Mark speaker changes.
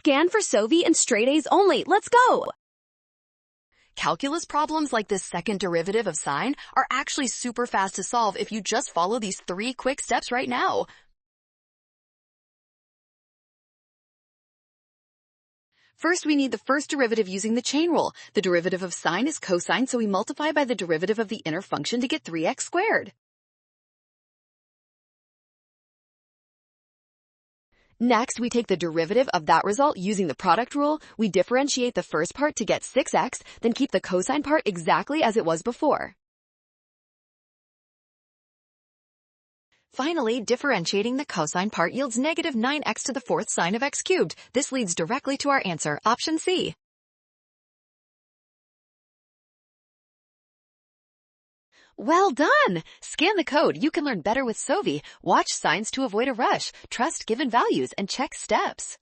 Speaker 1: Scan for Sovi and straight A's only. Let's go!
Speaker 2: Calculus problems like this second derivative of sine are actually super fast to solve if you just follow these 3 quick steps right now. First, we need the first derivative using the chain rule. The derivative of sine is cosine, so we multiply by the derivative of the inner function to get 3x squared. Next, we take the derivative of that result using the product rule. We differentiate the first part to get 6x, then keep the cosine part exactly as it was before. Finally, differentiating the cosine part yields negative 9x to the 4th sine of x cubed. This leads directly to our answer, option C. Well done! Scan the code. You can learn better with Sovi. Watch signs to avoid a rush. Trust given values and check steps.